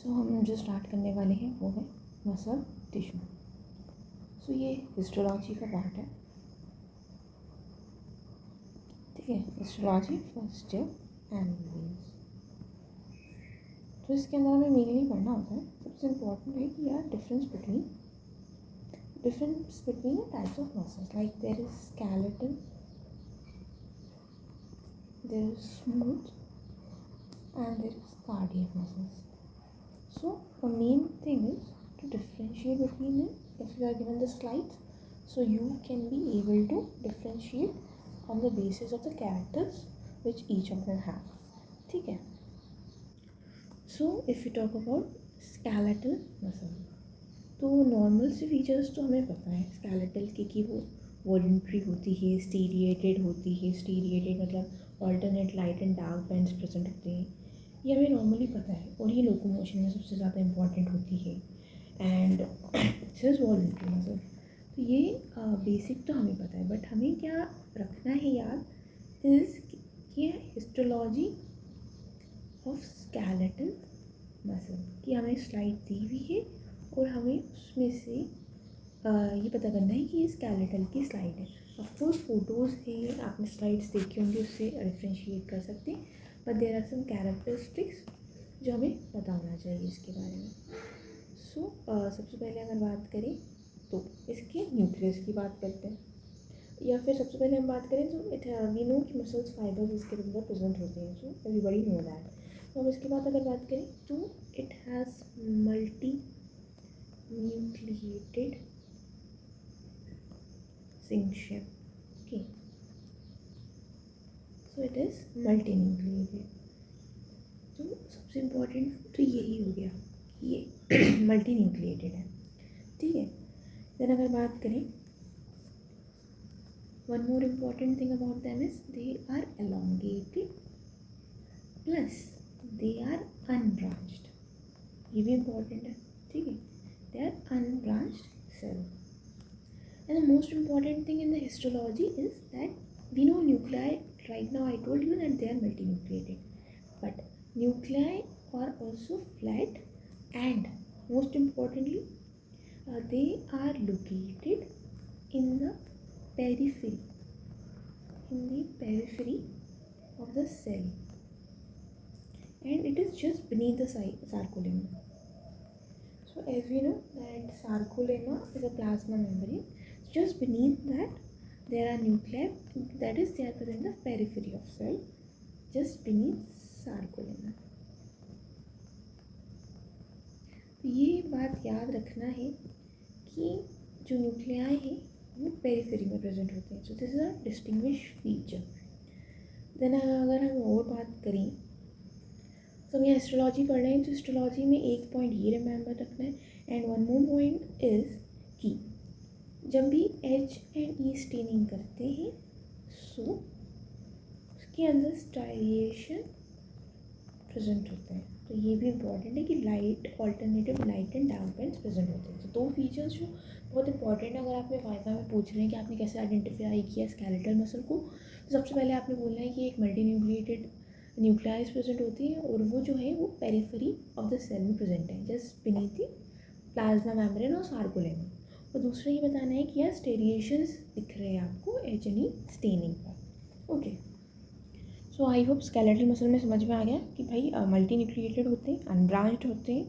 सो हम जो स्टार्ट करने वाले हैं वो है मसल टिश्यू। सो ये हिस्टोलॉजी का पार्ट है, ठीक है। हिस्टोलॉजी फर्स्ट स्टेप एंड तो इसके अंदर हमें मेनली पढ़ना होता है, सबसे इम्पोर्टेंट है कि यार difference between types of muscles, like there is skeletal, there is smooth and there is cardiac muscles. So the main thing is to differentiate between them. If you are given the slides, so you can be able to differentiate on the basis of the characters which each of them have. ठीक है. So if we talk about skeletal muscle, तो normal से features तो हमें पता है skeletal के कि वो वॉलेंट्री होती है, स्टीरिएटेड होती है। स्टीरिएटेड मतलब alternate light and dark bands present होते हैं, ये हमें नॉर्मली पता है। और ये लोकोमोशन में सबसे ज़्यादा इम्पॉर्टेंट होती है एंड सिर्फ वॉलेंट्री मसल, तो ये बेसिक तो हमें पता है। बट हमें क्या रखना है याद इज़ कि हिस्टोलॉजी ऑफ स्केलेटल मसल की हमें स्लाइड दी हुई है और हमें उसमें से ये पता करना है कि ये स्केलेटल की स्लाइड है। ऑफकोर्स फोटोज़ हैं, आपने स्लाइड्स देखी होंगी, उससे डिफ्रेंशिएट कर सकते हैं, but there are some characteristics जो हमें पता होना चाहिए इसके बारे में। सो सबसे पहले अगर बात करें तो इसके न्यूक्लियस की बात करते हैं, या फिर सबसे पहले हम बात करें तो वी नो कि मसल्स फाइबर्स इसके अंदर प्रेजेंट होते हैं, सो एवरीबॉडी नो दैट। तो अब इसके बाद अगर बात करें तो it has multi nucleated cincture. Okay, so it is multinucleated. तो सबसे इम्पोर्टेंट तो यही हो गया कि ये मल्टी न्यूक्लिएटेड है, ठीक है। देन अगर बात करें, one more important thing about them is they are elongated plus they are unbranched. ये भी इम्पॉर्टेंट है, ठीक है। They are unbranched cell. And the most important thing in the histology is that we know nuclei. Right now I told you that they are multinucleated, but nuclei are also flat, and most importantly they are located in the periphery of the cell, and it is just beneath the sarcolemma. So as we know that sarcolemma is a plasma membrane. Just beneath that there are nuclei, that is they are present in the periphery of cell, just beneath sarcolemma. तो ये बात याद रखना है कि जो nuclei है वो पेरिफेरी में प्रेजेंट होते हैं। So this is a distinguish feature. Then अगर हम और बात करें तो हम यहाँ हिस्टोलॉजी पढ़ रहे हैं, तो हिस्टोलॉजी में एक पॉइंट ये रिमेंबर रखना है, and one more point is कि जब भी एच एंड ई स्टेनिंग करते हैं सो उसके अंदर स्टाइलिएशन प्रेजेंट होता है। तो ये भी इम्पॉर्टेंट है कि light alternative light and dark bands present होते हैं। तो दो फीचर्स जो बहुत इंपॉर्टेंट है अगर आपने वाइवा में पूछ रहे हैं कि आपने कैसे आइडेंटिफाई किया स्केलेटल मसल को, तो सबसे पहले आपने बोलना है कि एक मल्टी न्यूक्लिएटेड न्यूक्लियाइज प्रेजेंट होती है और वो जो है वो पेरिफेरी ऑफ द सेल में प्रेजेंट है, just beneath the plasma membrane और सार्कोलेमा। और दूसरा ये बताना है कि यार स्टेरिएशंस दिख रहे हैं आपको एच एन ई स्टेनिंग पर। Okay, so I hope skeletal muscle में समझ में आ गया कि भाई मल्टी न्यूक्लिएटेड होते हैं, अनब्रांच्ड होते हैं,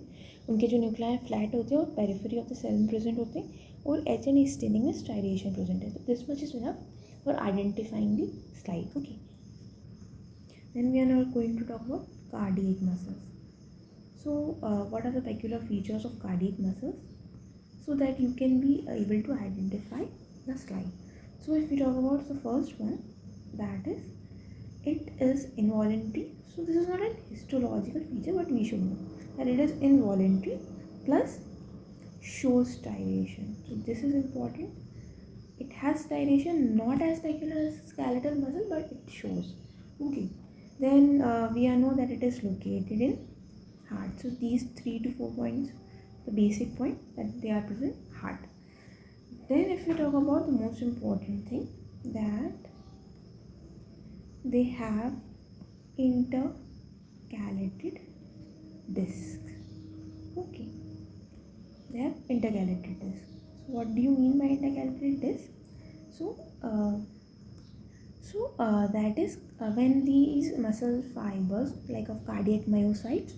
उनके जो न्यूक्लियाई फ्लैट होते हैं और पेरिफेरी ऑफ द सेल में प्रेजेंट होते हैं, और एच एन ई स्टेनिंग में स्टाइरिएशन प्रेजेंट है। तो this much is enough for identifying the slide. Okay, then we are now going to talk about cardiac muscles. So what are the peculiar features of cardiac muscles, so that you can be able to identify the slide. So if we talk about the first one, that is it is involuntary. So this is not a histological feature, but we should know that it is involuntary plus shows striation. So this is important. It has striation, not as peculiar as skeletal muscle, but it shows. Okay, then we know that it is located in heart. So these 3 to 4 points, the basic point that they are present heart. Then if we talk about the most important thing, that they have intercalated discs. they have intercalated disc. So what do you mean by intercalated disc? So that is when these muscle fibers like of cardiac myocytes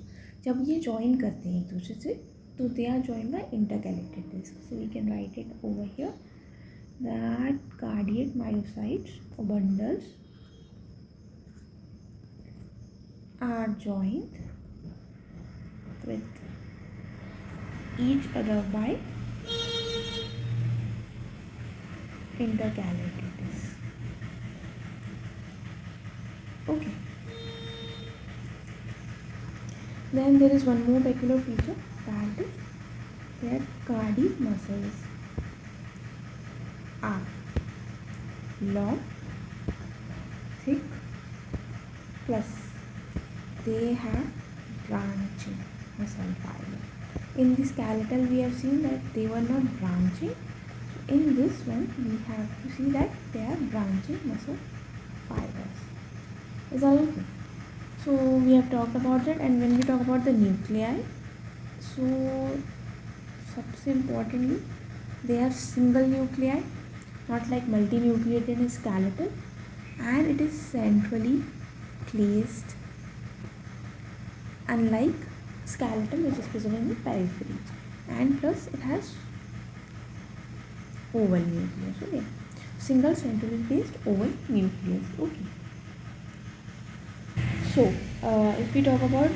जब ये join करते हैं एक दूसरे से तो they are joined by intercalated disc. So we can write it over here that cardiac myocytes or bundles are joined with each other by intercalated disc. Okay. Then there is one more peculiar feature, that is that cardiac muscles are long, thick, plus they have branching muscle fiber. In the skeletal we have seen that they were not branching. So in this one we have to see that they are branching muscle fibers. Is all okay? So we have talked about it, and when we talk about the nuclei, so सबसे importantly they are single nuclei, not like multinucleated in skeletal, and it is centrally placed, unlike skeleton which is present in the periphery, and plus it has oval nucleus. Okay, single centrally placed oval nucleus. Okay. So if we talk about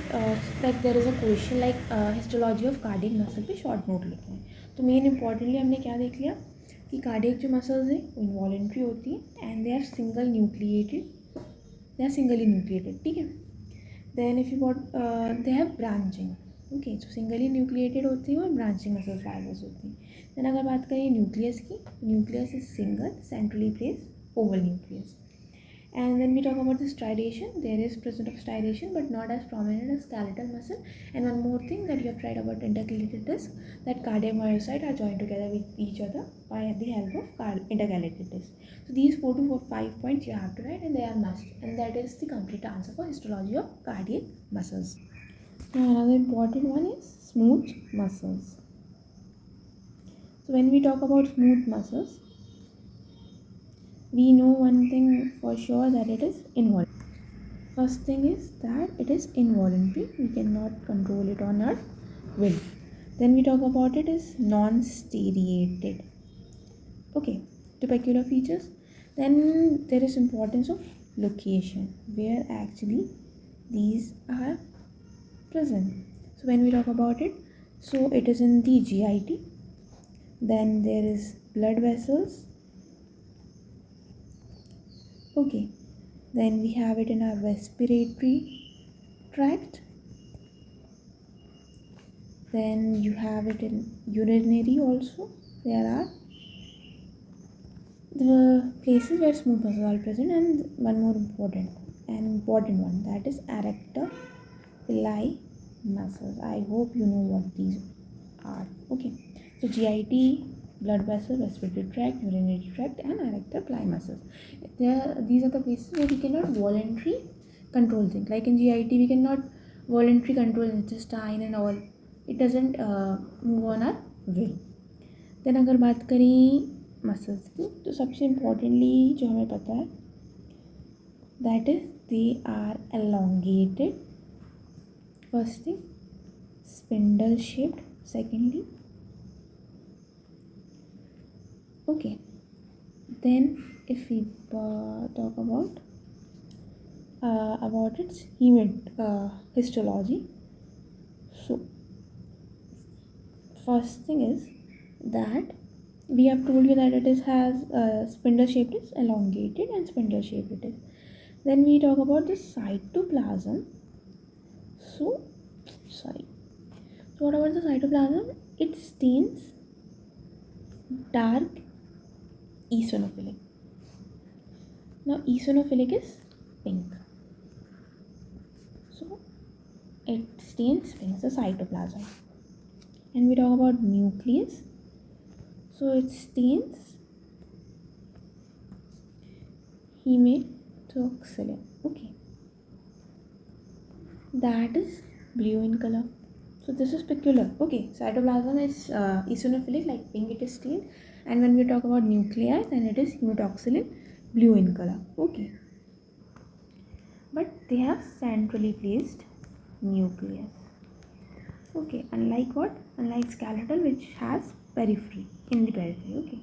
like there is a question like histology of cardiac muscle पे short note लिखना है, तो main importantly हमने क्या देख लिया कि cardiac जो मसल्स हैं वो इन्वॉलेंट्री होती है and they are single nucleated, they are singly nucleated. ठीक है. Then if you they have branching. Okay, so singly nucleated होती है और ब्रांचिंग मसल फाइबर्स होती हैं. देन अगर बात करें न्यूक्लियस की, nucleus is single centrally placed Oval nucleus. And then we talk about the striation. There is presence of striation but not as prominent as skeletal muscle. And one more thing that you have tried about intercalated disc, that cardiac myocytes are joined together with each other by the help of intercalated disc. So these 4 to 5 points you have to write, and they are must, and that is the complete answer for histology of cardiac muscles. Now another important one is smooth muscles. So when we talk about smooth muscles, we know one thing for sure, that it is involuntary. First thing is that it is involuntary. We cannot control it on our will. Then we talk about it is non-striated. Okay, two peculiar features. Then there is importance of location, where actually these are present. So when we talk about it, so it is in the GIT. Then there is blood vessels. Okay, then we have it in our respiratory tract. Then you have it in urinary also. There are the places where smooth muscles are present, and one more important one, that is arrector pili muscles. I hope you know what these are. Okay, so GIT, blood vessel, respiratory tract, urinary tract, and arrector pili muscles. These are the places where we cannot voluntarily control things. Like in GIT, we cannot voluntarily control intestine and all. It doesn't move on our will. Then अगर बात करें muscles की, तो सबसे importantly जो हमें पता है, that is they are elongated. First thing, spindle shaped. Secondly, okay, then if we talk about its histology, so first thing is that we have told you that it has spindle shaped, is elongated, and spindle shaped it is. Then we talk about the cytoplasm. So what about the cytoplasm? It stains dark eosinophilic. Now eosinophilic is pink, so it stains pink, the cytoplasm. And we talk about nucleus, so it stains hematoxylin. Okay, that is blue in color. So this is peculiar. Okay, cytoplasm is eosinophilic, like pink it is stained, and when we talk about nuclei, then it is hematoxylin blue in color. Okay, but they have centrally placed nucleus. Okay, unlike what? Unlike skeletal, which has periphery, in the periphery. Okay,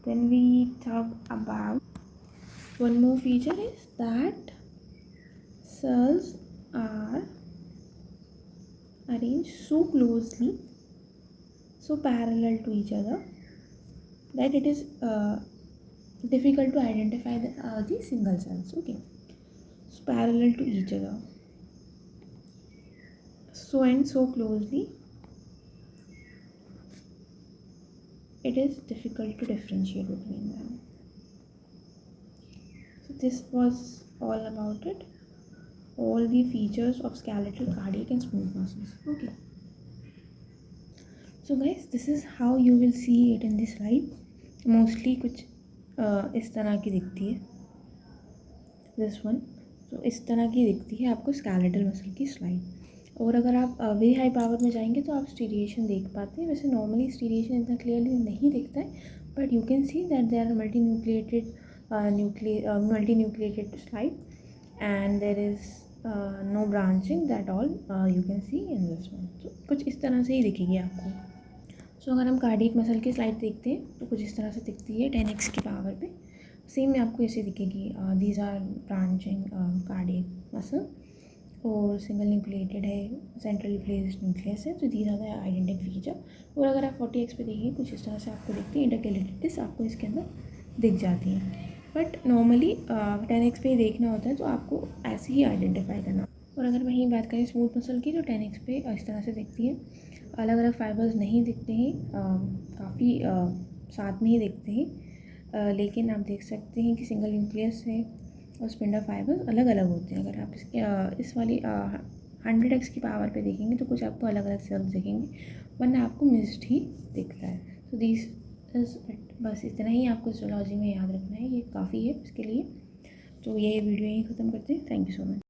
then we talk about one more feature is that cells are arranged so closely, so parallel to each other, that it is difficult to identify the single cells. Okay, so parallel to each other, so and so closely, it is difficult to differentiate between them. So this was all about it, all the features of skeletal, cardiac and smooth muscles. Okay, so guys, this is how you will see it in this slide. Mostly कुछ इस तरह की दिखती है, this one. तो इस तरह की दिखती है आपको स्केलेटल मसल की स्लाइड। और अगर आप वेरी हाई पावर में जाएंगे तो आप स्टीरिएशन देख पाते हैं। वैसे नॉर्मली स्टीरिएशन इतना क्लियरली नहीं दिखता है, but you can see that they are multinucleated slide and there is no branching that all you can see in this one. तो कुछ इस तरह से ही दिखेगी आपको। सो अगर हम कार्डियक मसल की स्लाइड देखते हैं तो कुछ इस तरह से दिखती है 10x की पावर पे। सेम में आपको ऐसे दिखेगी, these are branching cardiac muscle और सिंगल न्यूक्लिएटेड है, सेंट्रली प्लेस्ड न्यूक्लियस है। तो these are the identity feature. और अगर आप 40x पे देखिए कुछ इस तरह से आपको दिखती है, इंटरकेलेटिस आपको इसके अंदर दिख जाती हैं। बट नॉर्मली 10x पे ही देखना होता है, तो आपको ऐसे ही आइडेंटिफाई करना। और अगर वहीं बात करें स्मूथ मसल की, तो 10x पे इस तरह से दिखती है, अलग अलग फाइबर्स नहीं दिखते हैं, काफ़ी साथ में ही दिखते हैं, लेकिन आप देख सकते हैं कि सिंगल न्यूक्लियस है और स्पिंडल फाइबर्स अलग अलग होते हैं। अगर आप इसके इस वाली 100x की पावर पे देखेंगे तो कुछ आपको अलग अलग सेल्स दिखेंगे, वरना आपको मिक्स्ड ही दिखता है। सो दिस इज इट, बस इतना ही आपको हिस्टोलॉजी में याद रखना है, ये काफ़ी है इसके लिए। तो ये वीडियो यहीं ख़त्म करते हैं। Thank you so much.